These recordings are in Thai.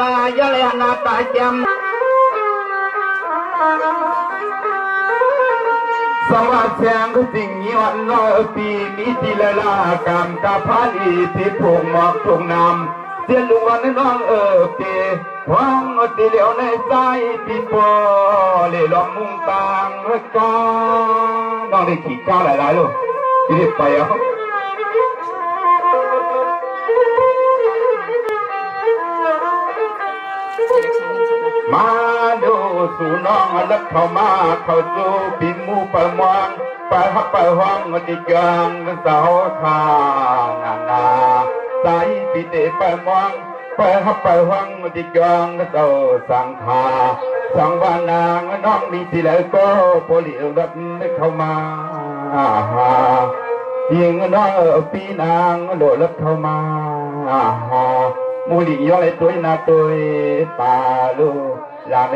ลายะเลนาตาจำสวัสดิ์แสงสิ่งย้อนลอยปีมีทีละลากามกาพาลีที่พงหมอกทงนำเสียลุงวันน้องเกวังตีเหลียวในใจปีปอเลยลองมุงตางกาน้องได้ขี่ก้าวหลายๆลูกที่ได้ไปอ่ะมาดูสู่น้องแล้วเข้ามาเข้าสู่ปีมูปะมวงไปฮับไปห้องดิจังสาวทางนาใจปีเตไปมวงไปฮับไปห้องดิจังสาวสังขาสังวานางน้องมีที่แล้วก็พอเหลียวรัดเข้ามายิงน้องปีนางโดดรับเข้ามามูลีย้อยตัวนาตัวตาลูลาเน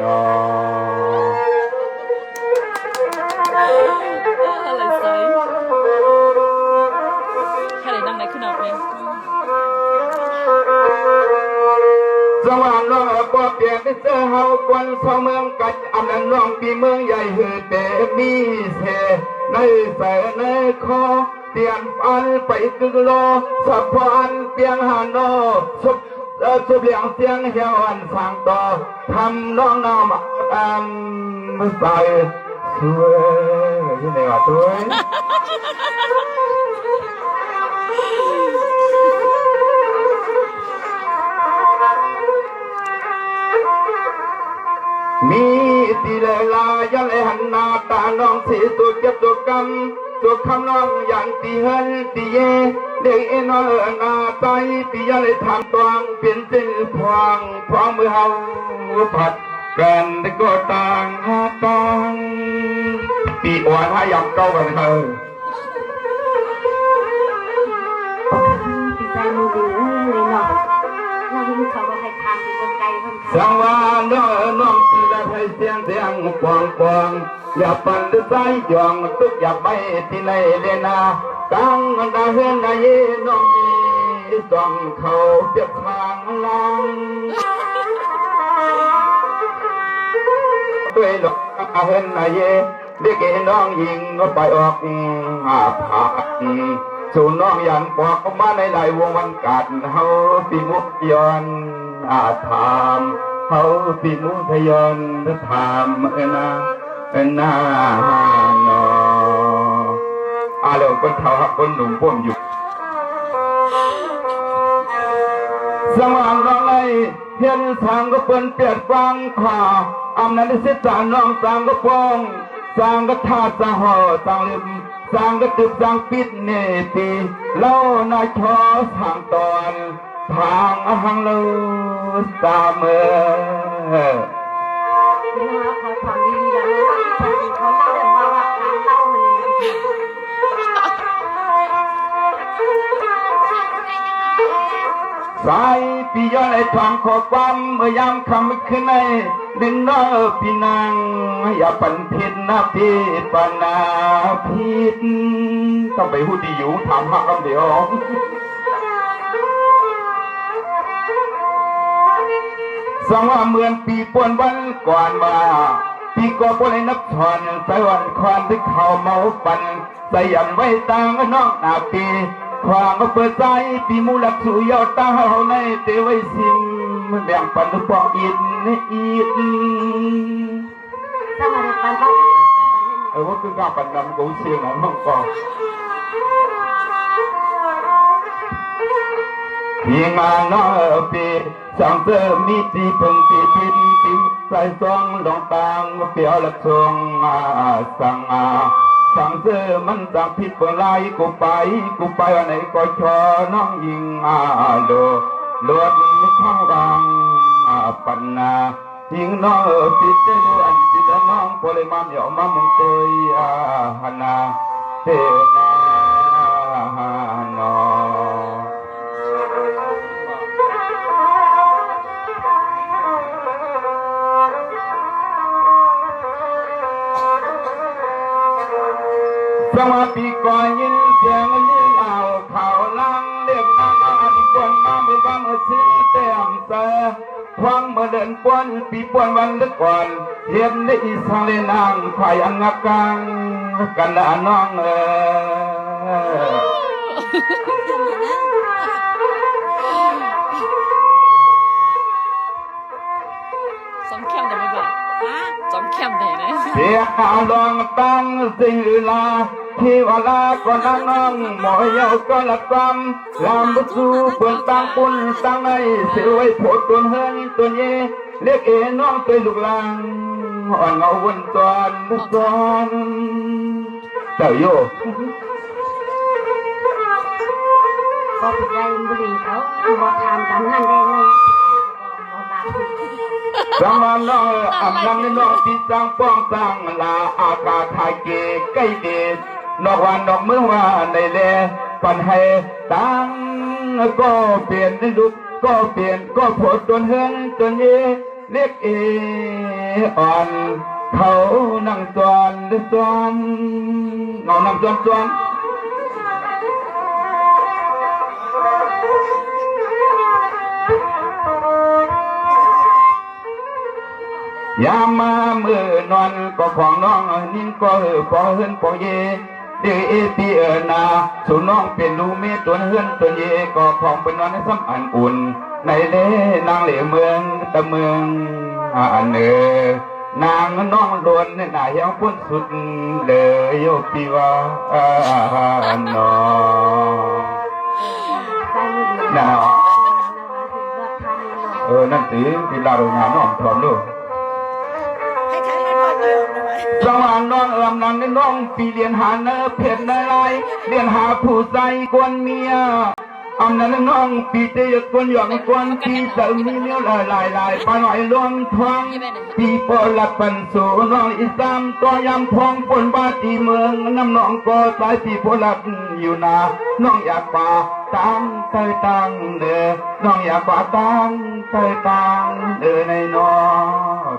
นออะไรใส่แค่ไหนนั่งไหนขึ้นเอาเองสว่างน้องบ่เปลี่ยนเสื้อเฮากวนชาวเมืองกัดอำนาจน้องปีเมืองใหญ่เหือแต่มีเสในใส่ในคอเตียนฟันไปกึกโลสะพานเปียงหานอสุบเลียงเสียงเหี่ยวอันฟังต่อทำน้องน้ำใส่สวยที่ไหนวะสวยมีตีเลลายะเลหันนาตาน้องสีสุดเก็บตัวกำตัวคำน้องอย่างตีเฮนตีเยเด็กเอ็นนาใจตียะเลทำตวงเปลี่ยนสิ้นพวงมือเฮาผัดกันได้ก็ต่างหาต่างตีอ่อนให้ยำเก้ากันเถอะปีใจมือดีเลยเนาะเราไม่รู้เขาก็ให้ทางเป็นคนไกลคนไกลสังวานน้องตีละให้เสียงปองอย่าปั่นหรือใจยองทุกอย่าไปที่ไหนเลยนะตั้งดาเฮือนนายน้องมีส่องเขาเปียกทางลังด้วยหลอกเฮือนนายเด็กน้องยิงก็ไปออกผ่านสู่น้องยันปอกมาในหลายวงวันกัดเฮาปีมุกยอนถามเฮาปีมุกยอนถามนาโนอาเร็วคนเฒ่าคนหนุ่มพ่วงอยู่สว่างน้องไอเห็นทางก็เปิ้นเปียดฟังข่าอำนาจสิทธิ์น้องสร้างก็ป้องสร้างก็ท่าสะห่อสร้างลิมสร้างก็ตึกสร้างปิดเนตีเล่านาชอทางตอนทางหังลูสามเมอนี่นะคะเขาทำดีๆอย่างนี้เขาเล่าแต่ว่าทางเล่าเลยสายปีย้อนไอ้ทางขอความเมื่อยามคำขึ้นในดินน้อพี่นางอย่าปั่นผิดนะพี่ปนาผิดต้องไปหูดีอยู่ถามหาคำเดียวสังว่าเหมือนปีปนวันก่อนมาปีก็ปนให้นับถอนใส่วันควันที่เขาเมาปั่นใส่ยันไว้ตางน้องนาปีความเปิดใจปีมูลักสุยอดตาเฮาในเตไว้สิงแบ่งปันทุกปองอินถ้ามาในปันบ้างว่าคือการปันนำกูเชียงหนองน้องกองเพียงานอปีสังเสริมมีตีพึงตีพินตีใส่ซองลองตางเปียวละทรงสั่งเสื้อมันสั่งผิดเปล่ากูไปวันไหนก็ชอน้องยิงโดลวดข้างบางปันนายิงน้องติดเจ้าอันติดน้องพอเลยมาเหนียวมามุงเตยฮานาเทนาฮานอสวัสดีก่อนยินเสียงยืนเอาข่าวลังเรียกน้ำอันควรมาเมื่อวัน สิ้นแต้มเสอความเมื่อเดินปวนปีปวนวันลึกก่อนเห็นได้อีสังเลนางควายอังงักกังกันละน้องสมแคมได้ไหมบ่สมแคมได้นะ เสียหาลองตั้งสิลาที่วลาก็นั่งน้องหมอยเยาก็ละกำลำบุสูเปิดตั้งปุ่นตั้งไอเสียไว้โผล่ตัวเฮินตัวเย่เรียกน้องตัวลูกหลังอ่อนเงาวนจวนจวนเจ้าโย ก็ไปใจบุรีเขาบอทำตามนั่นได้เลยบอตาม สังวานน้องอำนังน้องที่สร้างป้องสร้างลาอากาศทายเกใกล้เดชนอกวันนอกเมื่อว่าในแลปันให้ตั้งก็เปลี่ยนลุกก็เปลี่ยนก็โผล่ตัวเฮินตัวเย่เล็กอ่อนเขานั่งจวนจวนเงานั่งจวนจวนยามมาเมื่อนอนก็ของน้องนิ่งก็พอเฮินพอเยเด็กปีนาสู่น้องเป็นลูเมตัวเฮินตัวเยก็ของเป็นนอนในซ้ำอันอุ่นในเล่นางเหล่เมืองตะเมืองอันนางน้องโดนในหน้าเหี่ยวพ้นสุดเลยโยปีว่านอน่ะนั่นสิที่เราหาน้องถอนลูกสว่างน้องนางในน้องปีเรียนหาเนื้อเพชรในลายเรียนหาผู้ใจกวนเมียอำนั้นน้องปีเตยกวนหยองกวนปีเสริมมีเนื้อลายปลาหน่อยรวมทองปีปอลัดปันสูน้องอีสามตัวยำพองปนบาตีเมืองน้ำน้องก็สายปีปอลัดอยู่นาน้องอยากป่าตั้งเตยตั้งเด้อน้องอยากป่าตั้งเตยตั้งเด้อในน้อง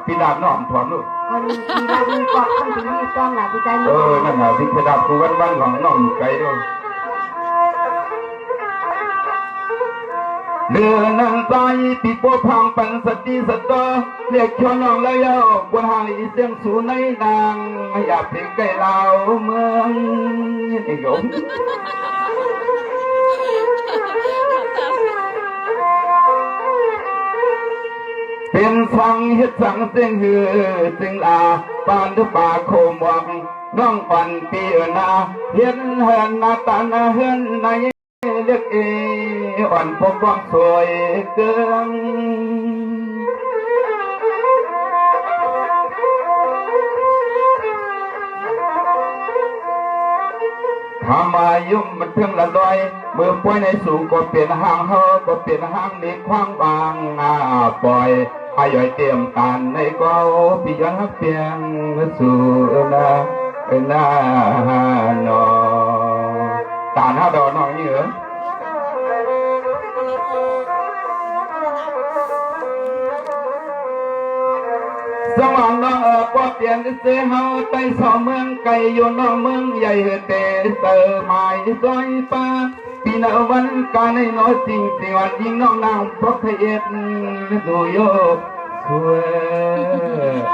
พี่ดาบน้องถอนลูกคนที่ได้ยินกอดคนที่นี่ต้องหลับใจมือนั่นน่ะที่พี่ดาบกูวันของน้องไกลด้วยเดือนนั้นใจปีโป้พังปันสติสตอเรียกชวนน้องแล้วเย้าบนหางอีเสียงสูในนางอยากเพลงใกล้เราเมืองไอ้โยมเป็นสังเฮ็ดสังเสียงฮือสิงลาปานทุป่าโคมวังน้องอ่อนปีนาเห็นเฮือนนาตานาเฮือนในเลือกอ่อนพบความสวยเกินทำมายุ่มมันเพิ่งละลอยเมื่อป่วยในสูงก็เปลี่ยนห้างเฮาก็เปลี่ยนห้างมีความบางปล่อยให้ย่อยเตรียมการในก็พี่ย้อนฮักเพียงสู่นาโนตาหน้าดอนน้อยนี่เหรอสว่างน้องก็เปลี่ยนเสียเฮาไปสองเมืองไกลอยู่น้องเมืองใหญ่เตเตอหมายซอยป้าปีนาวันการในน้อยจริงสิวันยิงน้องนางพบเอ็ดดูโยสวย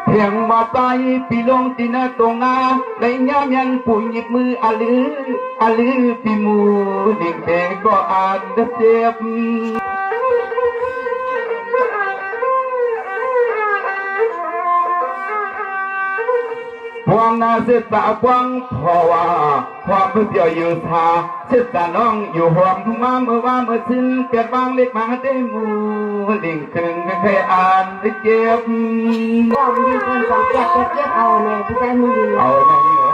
เพียงมาตายปีลงตีนาตรงนาในยามยันปุ่นหยิบมืออลือปีมูเด็กเด็กก็อาจจะเจ็บพวงนาเสตตากวางเพราะว่าความเพื่อเดียวอยู่ทาเสตตาน้องอยู่ห่วงมาเมื่อว่าเมื่อสิ้นเกิดบางเล็กมาได้มูดิ่งคึงเคยอ่านได้เจ็บก็มีคนสองเจ็บเอาเนี่ยที่ใจมือเอาน้องเหนือ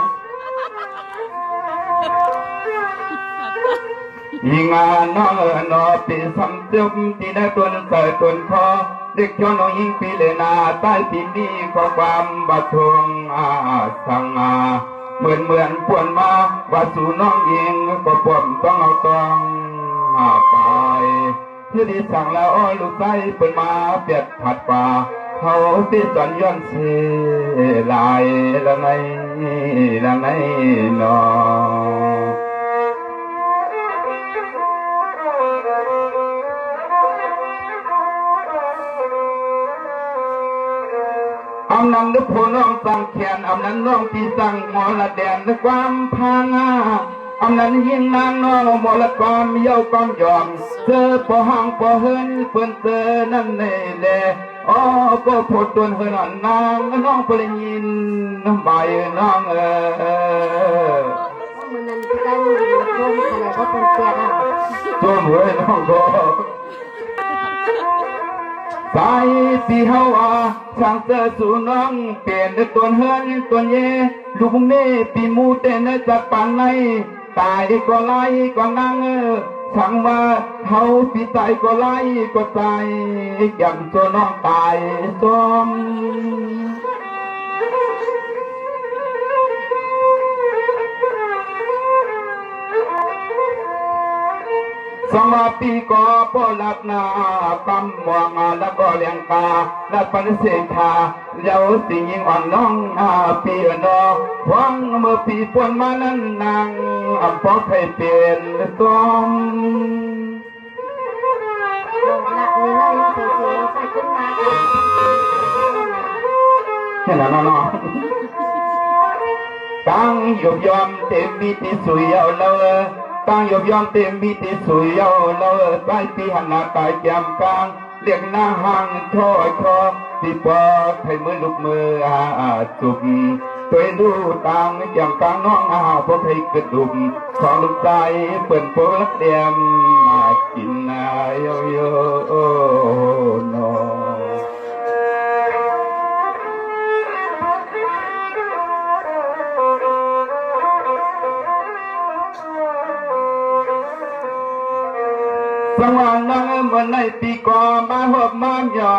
ยิงน้องนอปีสัมจุบที่ได้ตัวเสยตัวคอเด็กชนน้องยิงปีเลนาใต้ปีนี้ขอความบัดทวงสังเหมือนปวนมาว่าสู่น้องยิงก็ปมต้องเอาต้องไปเพื่อที่สั่งแล้วลูกไส้เปิดมาเปียดผัดป่าเขาที่สอนย้อนเสลายละไง ละในนออำนั้นนึกผู้น้องสั่งแขนอำนั้นน้องที่สั่งหมอละแดนนึกความพังอำนั้นยิ่งนางน้องหมอละกอมเย้ากอมยอมเจอปอห้างปอเฮินเปิ้นเจอนั่นเน่แลอ๋อก็พูดตวนเฮินนางน้องเปลยินใบน้องมันนั้นพี่ใจมือดีโค้งขนาดเขาเป็นเสียอ่ะตัวหวยน้องก็สายปีเฮาช่างเสือสู่น้องเปลี่ยนตัวเฮินตัวเย่ลูกนี่ปีมูเต้นจากปานในตายก็ไล่ก็นั่งช่างว่าเฮาปีตายก็ไล่ก็ตายอย่างตัวน้องตายจมสมาปีก็ปลับนาตำมวงแล้วก็เลี้ยงกาและปันเสชาเจ้าสิ่งยิ่งอ่อนน้องปีนอหวังเมื่อปีปวนมานั้นนางปอกให้เปลี่ยนต้มละนี่เรายังเสียใส่ขึ้นมาแค่นั้นเนาะตั้งยกยอมเต็มมีที่สวยเอาเลยตั้งยกยอมเต็มมีที่สวยเอาเลยใต้ปีหันหน้าตายแก้มกลางเรียกหน้าห่างคอยคอปีปอให้มือลูกมือจุบตัวดูตังแก้มกลางน้องพวกให้กระดุมของลูกใจเปิ่นโปลักเดียมกินโยโย่นอสว่างนั่งเมื่อในปีก่อมาหอบมาหยอ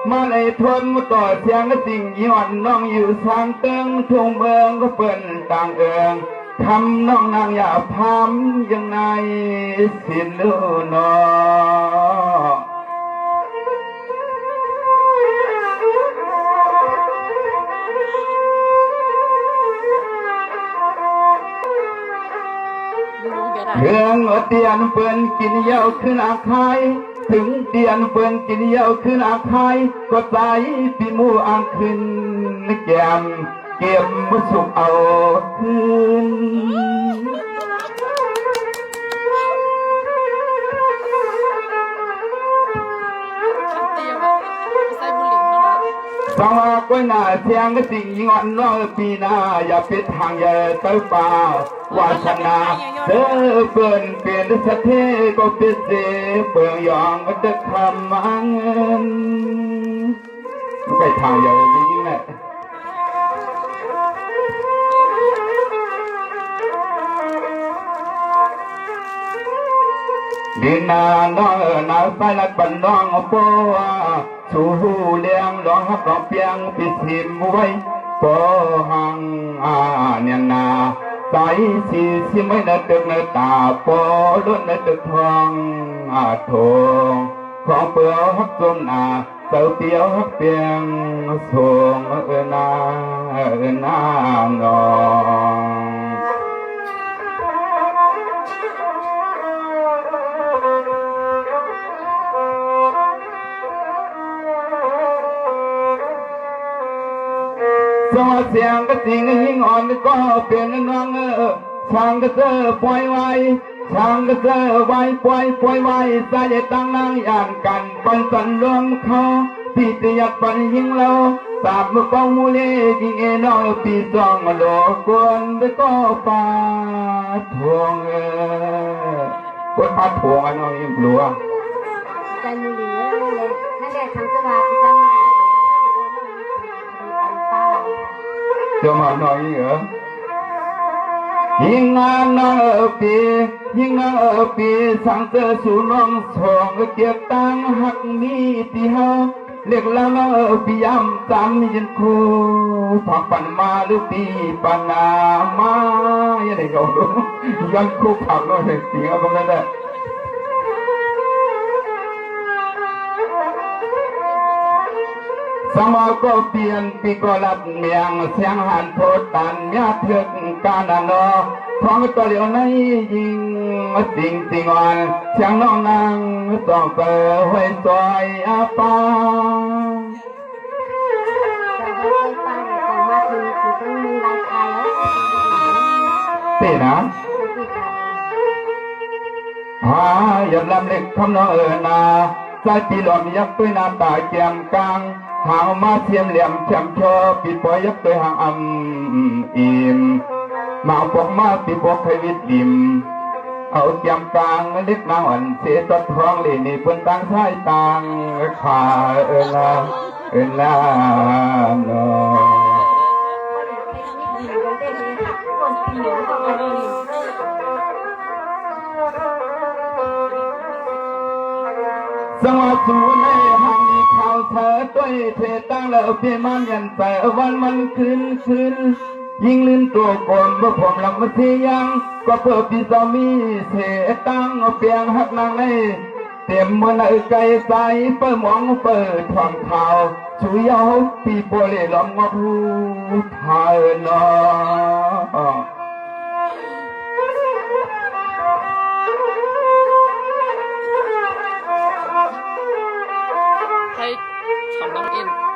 มาในทนมุต่อเสียงสิ่งย้อนน้องอยู่ทางเติงทุ่งเมืองก็เปิ่นต่างเอิงทำน้องนางอย่าพามยังไงสิลูนอเรื่องเตียนเปิ้นกินเย้าขึ้นอาคายถึงเตียนเปิ้นกินเย้าขึ้นอาคายก็ใจปีมูอ่างขึ้นแก้มเก็บมุสุกเอาขึ้นสว่างก้อยหน้าเทียงก็สิ่งยิ่งอ่อนน้อยปีหน้าอย่าปิดทางอย่าเต้าป่าวาสนาเด้อเปิ้นเปลี่ยนสะเทก็เปลี่ยนเสเปลืองยองก็จะทำมาเงินไปทางอย่าจริงๆแหละดินนาน้องนาใส่ลักบันน้องปัวสู่เลี้ยงร้องฮับร้องเปียงปิดหิมไว้ปอหังเนี่ยนาใส่สีไม่น่าตึกน่าตาปอล้นน่าตึกทองทองของเปลือกฮับจมนาเจ้าเตียวฮับเปียงส่งนาหนอสวัสดีก็สิ่งยิ่งอ่อนก็เป็นน้องช่างก็เจอปล่อยไว้ช่างก็เจอไว้ปล่อยไว้สายตั้งนางย่างกันปันสันรวมเขาพี่จะอยากปันยิ่งเราสามมือกองมูเลยิ่งน้อยพี่จองโลกวนก็ปาทวงคนปาทวงน้อยกลัวใจมือดีเลยนั่นแหละทางสวัสดิ์ใจมือดีจะมาหน่อยเหรอยิ่งงานยิ่งปีสังเตสู่น้องสองเกียรตังหักมีที่เฮาเรียกละปียำจำยินคูผักปันมาหรือปีปันนามาอย่างไรเขาดูยังคู่ผักน้อยเสียงอะไรนั่นแหละ ส สมอก็เปลี่ยนปีก็รับเมียงเสียงหันโทษตันยาเถือกการนอท้องตัวเหลียวในยิงจริงจริงวันเสียงน้องนางต้องเปิดห้วยซอยอาปาตีนะอย่าลำเล็กคำน้องนาใจปีหลอมยักษ์ด้วยน้ำตาแก้มกลางหางมาเทียมเหลี่ยมแฉมชอปีปอยยักษ์ด้วยหางอิ่มมาปกมาปีปกให้วิตริมเอาแก้มกลางเล็กน้อนเสียตัดท้องเลยนี่เพิ่นตั้งใช้ตังขาลาโนสวัสดีในห้างนี้ข่าวเธอต้วยเทตั้งแล้วเพียมันยันแต่วันมันคืนยิ่งลื่นตัวก่อนเมื่อผมหลังมาเทียงก็เพื่อพี่สามีเทตั้งเอาเปียงหักนางในเต็มเมื่อไหร่ไกลใสเปิดมองเปิดทองขาวช่วยเอาปีโปเลล้อมงอผู้ไทยนอ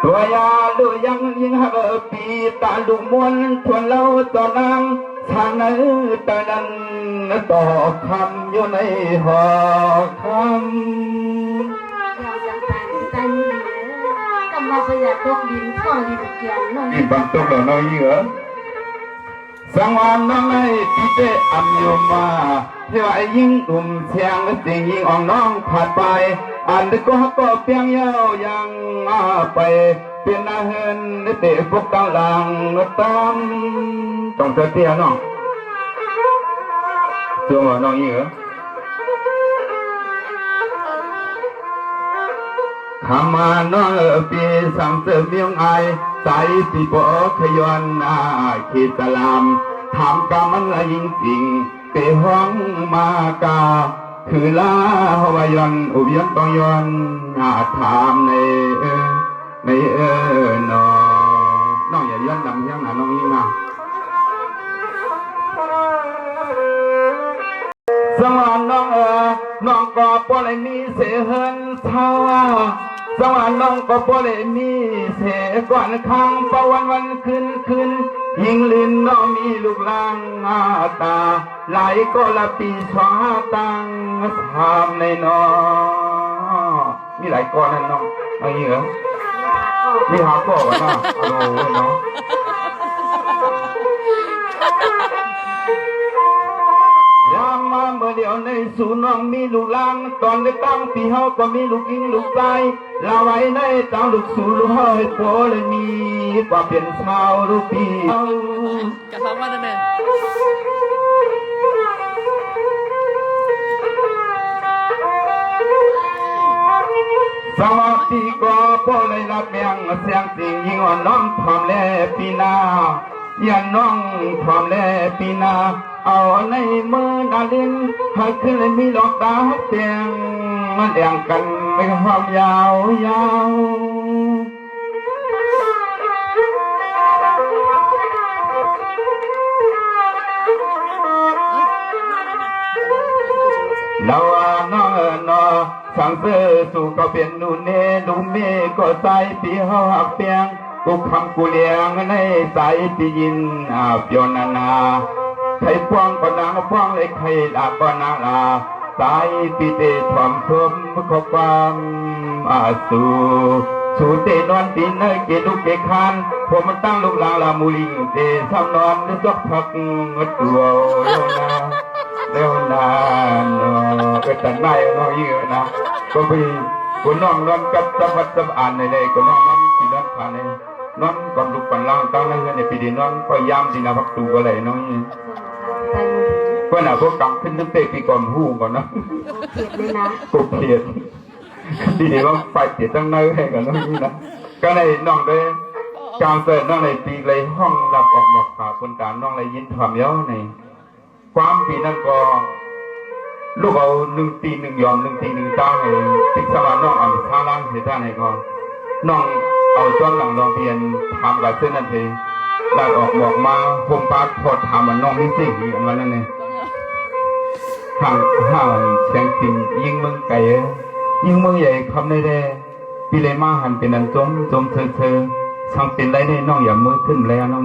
ตัวยาดูยังยิงหักปีตาดูมวนชวนเราต่อนางทางนั้นตะนันต่อคำอยู่ในหอคำกำมาประหยัดตกดินข้อดินเกียนน้องนี่บังตกแล้วน้อยเหรอสังวานน้องไอ้ที่เตะอัมยูมาเที่ยวไอ้ยิงอุ่มเชียงสิ่งยิงอ่องน้องผ่านไปอันก็เพียงยาวยังไปเป็นอาเหินเตะพวกกลางต้องเตี้ยน้องตัวน้องเหรอขมาน้องปีสังเสริมเมียงไอใส่ปีโปขยอนขีดสลามถามกามันละยิงจริงเตะห้องมากาคือลาหวายอนอุบยันต้องยอนถามในน้องอย่าย้อนดำยังน้องยิ่งนะสมานน้องก็ปล่อยมีเสียเหินเท่าสมานน้องก็ปล่อยมีเสียก่อนข้างประวันคืนยิ่งลื่นน้องมีลูกลางตาไหลก็ละปีชวาตังทำในน้อมีหลายก้อนนั่นน้องอะไรเหรอมีหาก้อนนะโอ้โหน้องยามมาเมื่อเดียวในสู่น้องมีลูกลางตอนได้ตั้งปีเฮาก็มีลูกยิงลูกชายลาไว้ในตาลูกสู่ลูกเฮาให้โปเลยมีกว่าเป็นชาวลูกปีกระท้องมาเดินสวัสดีก็พอเลยรับเมียงเสียงจริงยิ่งอ่อนน้องทำแลปีนายันน้องทำแลปีนาเอาในมือนาลินให้ขึ้นเลยมีดอกตาเตียงมันแดงกันไม่ความยาวแล้วน้องสังเสริญสู่ก็เป็นนูเนนูเมก็ใจปีเฮาหักเปียงกูคำกูเลี้ยงในใจปียินเปียวนาใครพวงก็นางพวงเลยใครลาก็นางลาใจปีเตถอมชมขอความสู่เตนอนตีนเนเกลุกเกคานผมมันตั้งลูกลางลามูลิงเตซ้ำนอนนึกจกพักตัวเร็วนานก็ตันไม่น้องเยอะนะก็ไปคนน้องนอนกับสมัดสมานในเลยก็น้องนั้นที่นั่นผ่านเลยนอนกับลูกปันล่างตั้งในเงินในปีดีนอนก็ย้ำสินะพักตูก็เลยน้องนี่เพื่อนพวกกำขึ้นตั้งแต่ปีก่อนหูก่อนนะกูเพียรดีดีว่าไฟเสียตั้งในให้กันน้องนี่นะก็ในน้องเลยกลางเสร็จน้องในปีเลยห้องรับออกหมอกขาคนตาน้องเลยยินความเย้าในความปีนั้นก็ลูกเอา1 ตี1 ยอม1 ตี 1 ตั้งให้ติดสมาน้องเอาท่าล่างเสียท่าไหนก็น้องเอ เอาจ้อนหลังลองเพียนทำกับเส้นนั่นเองลาดออกบอกมาผมปาพอทำมันน้องนี่สิอันวันนั้นเองห่างเสียงจริงยิงเมืองไก่ยิงเมืองใหญ่คำได้แด่ปีเลยมาหันเป็นอันจมเธอช่างเป็นไรได้น้องอย่ามือขึ้นแล้วน้อง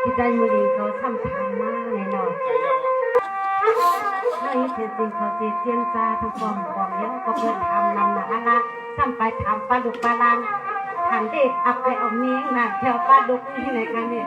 พี่ใจมือดีเขาทำทางมากเลยเนาะถ้าอีเทจริงเขาเจียนซาทั้งฟอมของเนี้ยก็เพื่อนทำนำนะฮะนะทำไปทำปลาดุกปลาลังทางเด็กอับไปเอาเมียงนะแถวปลาดุกที่ไหนกันเนี่ย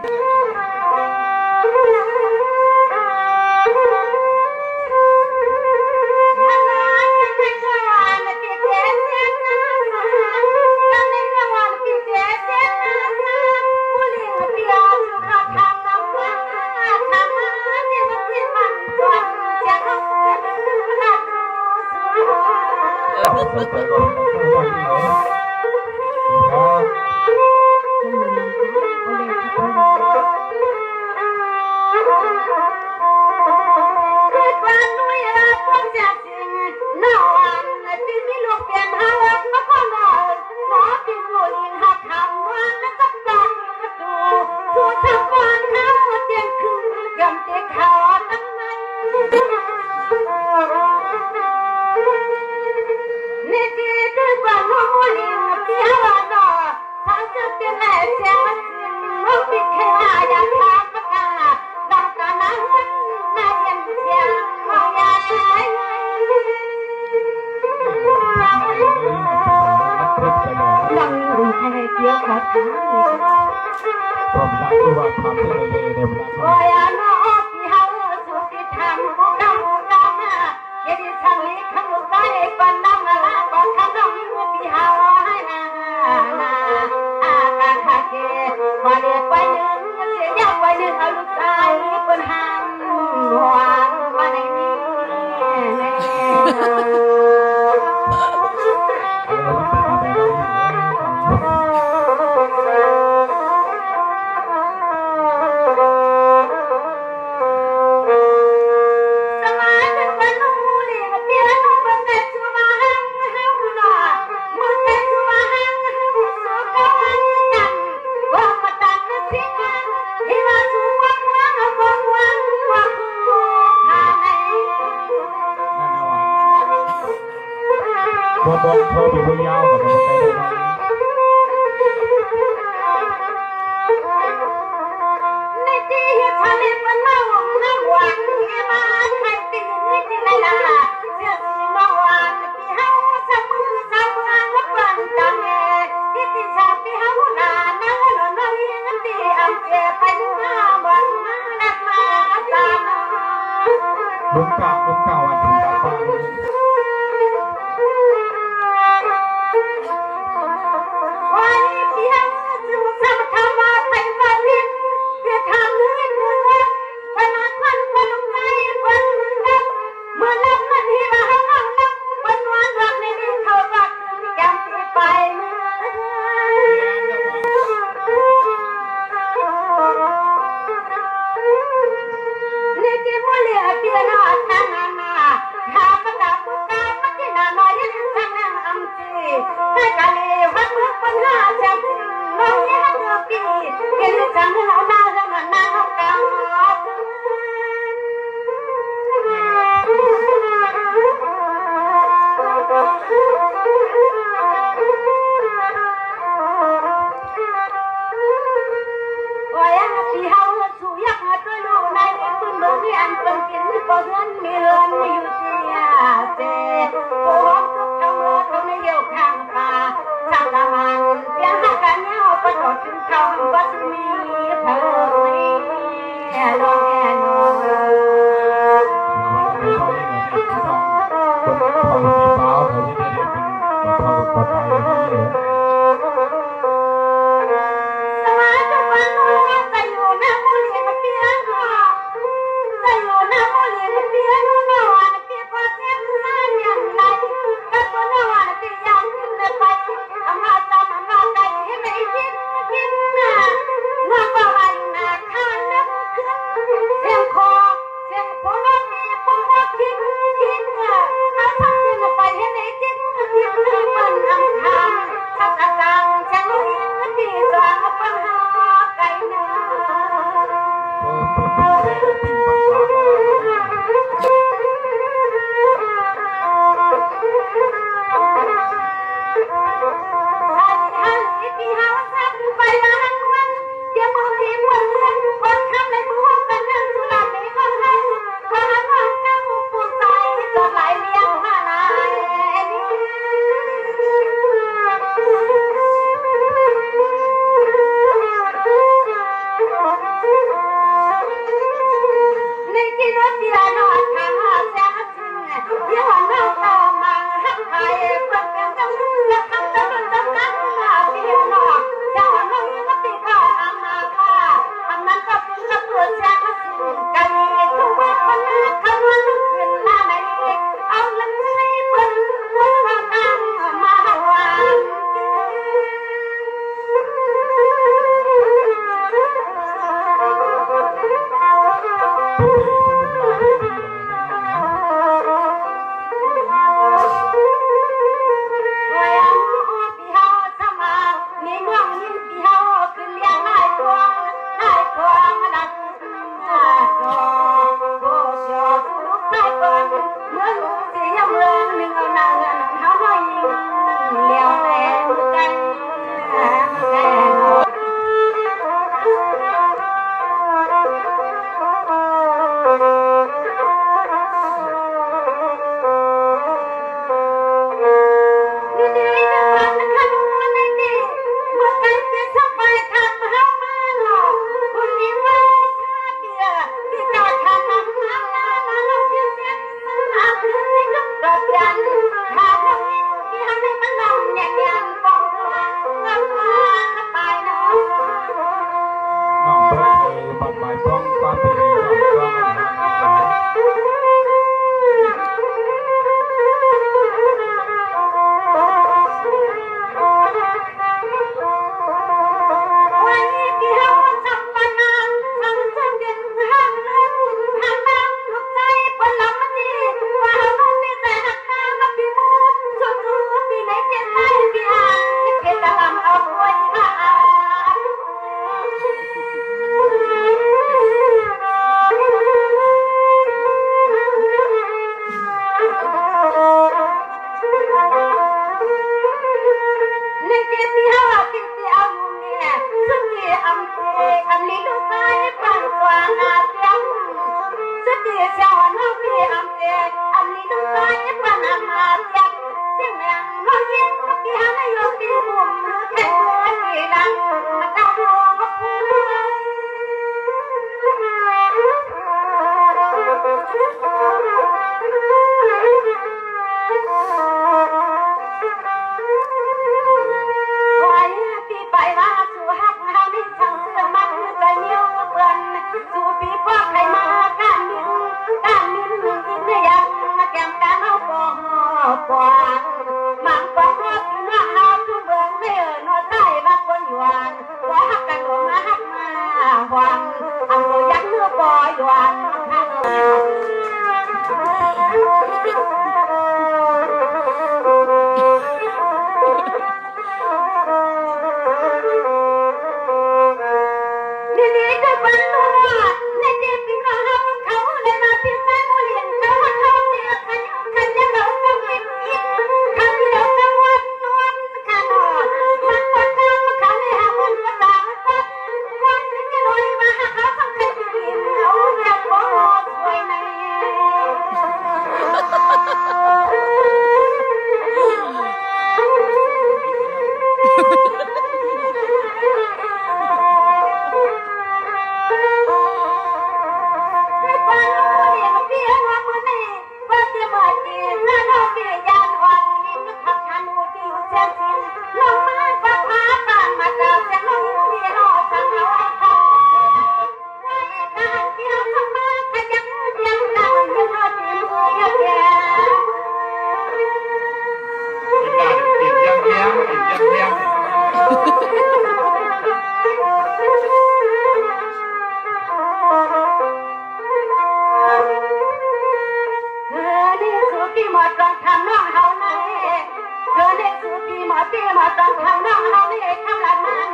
ทางน้องเรานี่คำหลัดมัน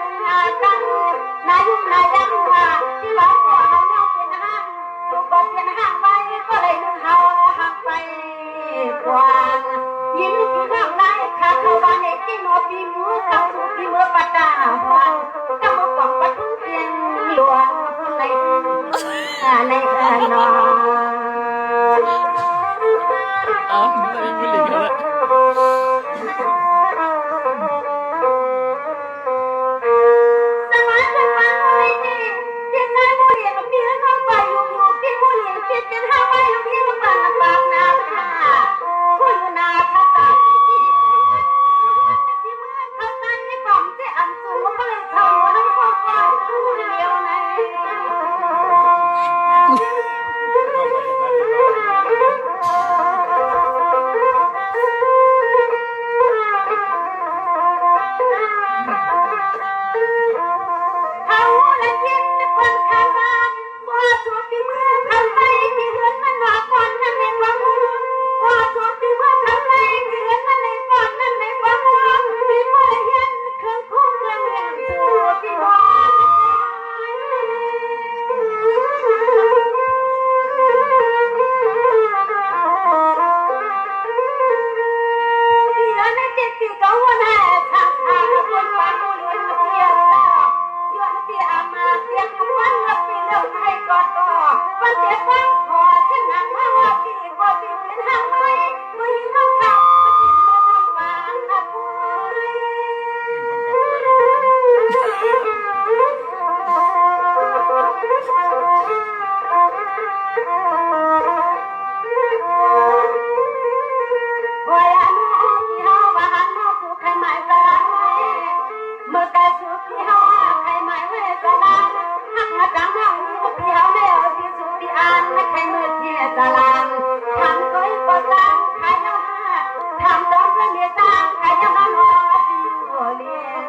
กันนายุ่งนายังว่าที่ว่าพวกเราเนี่ยเป็นห้างถูกกดเป็นห้างไว้ก็เลยนึกเฮาห่างไปกว่ายินที่น้องนายขาเขาว่าให้กินหัวปีมือกับถูกปีมือปัดดาหวานกับมือป่องปัดทุ่งเพียงหลวงในนอน 啊，你怎么不理他了？ สมัยเป็นวันนี้เจ็ดนายผู้เลี้ยงกับพี่น้องไปอยู่ที่ผู้เลี้ยงเจ็ดห้าไปอยู่ที่บ้านปากน้ำค่ะผู้อยู่นาพักตาที่เมื่อเขาตั้งที่กล่องที่อันสูงก็เลยทำให้พวกเราผู้เลี้ยงใน เขาละเย็นจะคนข้างบ้านบ่ถูกที่มือเขาไปที่เหือนมันว่าก่อนนั่นในความห่วงบ่ถูกที่มือเขาไปที่เหือนนั่นในก่อนนั่นในความห่วงที่มือเห็นเครื่องคู่เครื่องเลี้ยงถูกที่นอนที่เหือนในจิตที่เขาว่าแน่ทางคนปากผู้เลี้ยงมาเที่ยวย้อนที่อามาเสียงวันละปีเรื่องให้กอดก็วันเจ็บวันพอฉันนั่งมาว่าปีก็ปีเป็นห้างไม่มือน้องเขามาจิตมองปานตะปุยว่าน้องที่เฮาว่าหันน้องสู่ใครหมายกะลังไว้เมื่อไกลสู่ที่เฮาใครหมายไว้กะลังหักมาจังน้องอยู่ที่เฮาแม่เอาที่สู่ที่อ่านใครมือที่ตะลังทำก้อยก็จังใครยังทำดอกเพื่อนเดียจังใครยังหันหัวที่อยู่เลี้ยง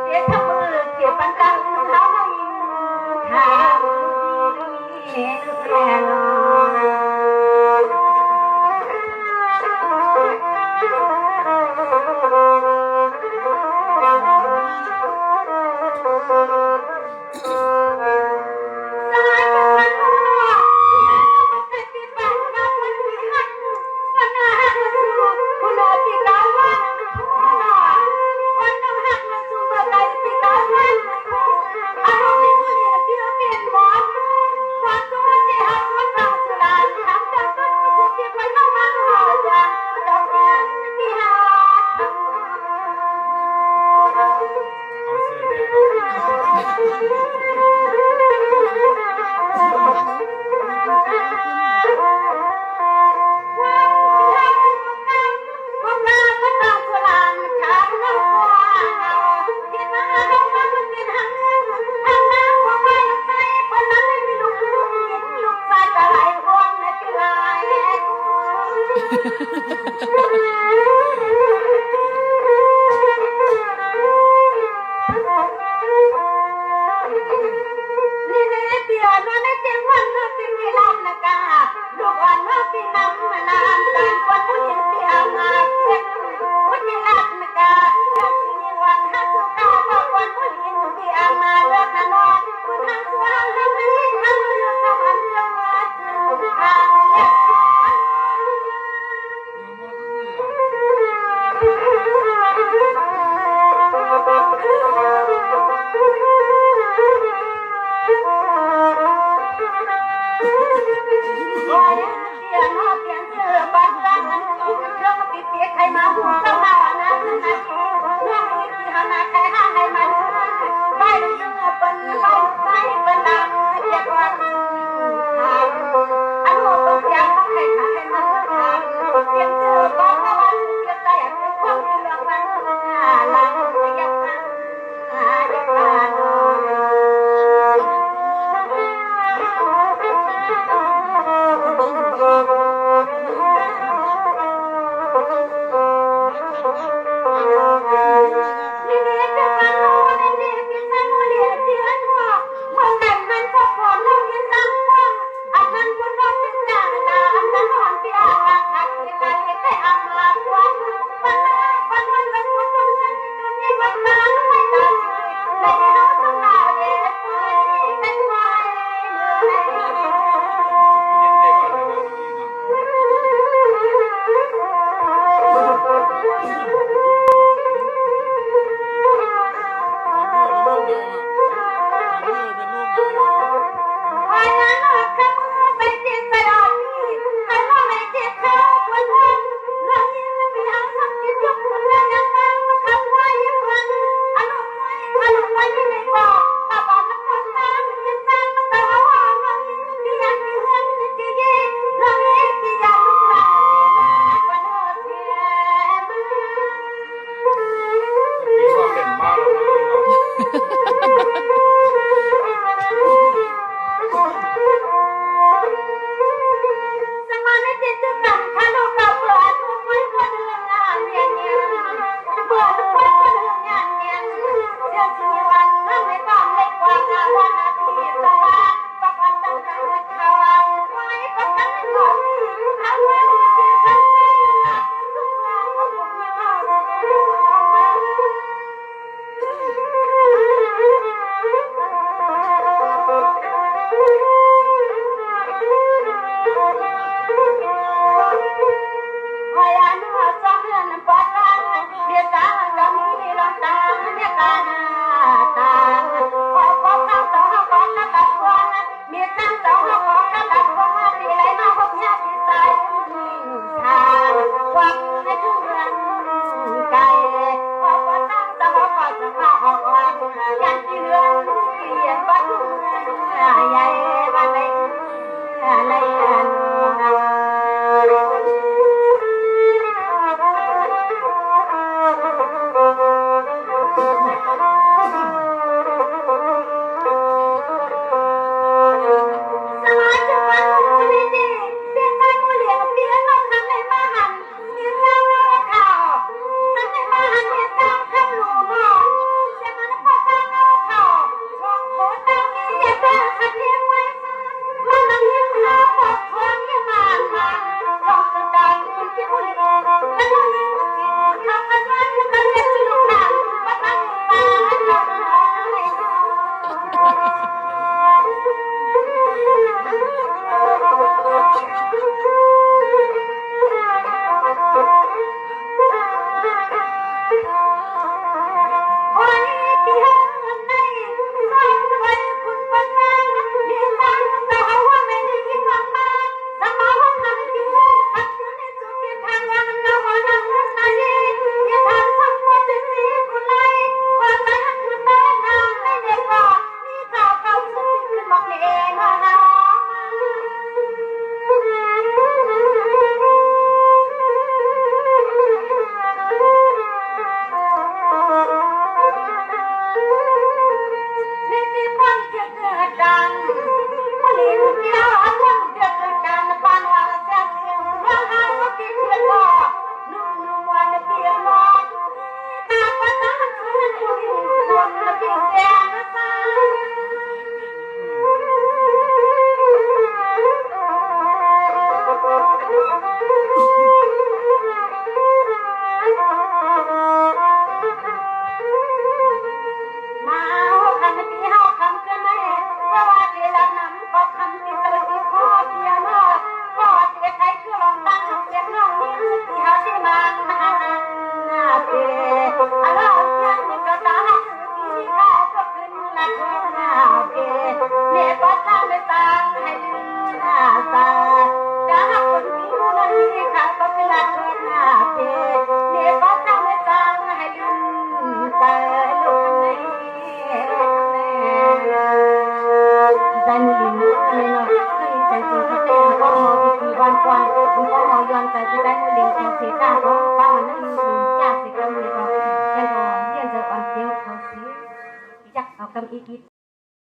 เดี๋ยวทำมือเกี่ยวปันจังเฮาไม่ยิงทางที่แน่นอนนี่เนี่ยเดี๋ยวนอนในเตียงวันนอนเป็นเวลานะกาลูกอ่อนนอนเป็นน้ำมานานการคนผู้หญิงเตียงมาเช็ดผู้หญิงรักนะกาถ้าสิ่งวันถ้าสุขาพอคนผู้หญิงเตียงมาเลิกนอนคุณทำตัวเราให้มันไม่ทำเรื่องทำอันเรื่องว่าทางเนี่ยใครมาพูดเจ้ามานะขึ้นนะเรื่องนี้ที่หามาใครห้าใครมาไปเรื่องเป็นไปใจเป็นดังเจ็บวันอันหัวเป็นเสียงของใครขาใครมาทางเสียงเจอบอกว่าวันเกิดใจเป็นความเรื่องวันหลังยับยับ cái cái cái ngôi đình thì ta có ba mà nó đi cùng cha thì cái người có cái đồ hiện giờ còn tiêu có xí chắc có cầm ý kít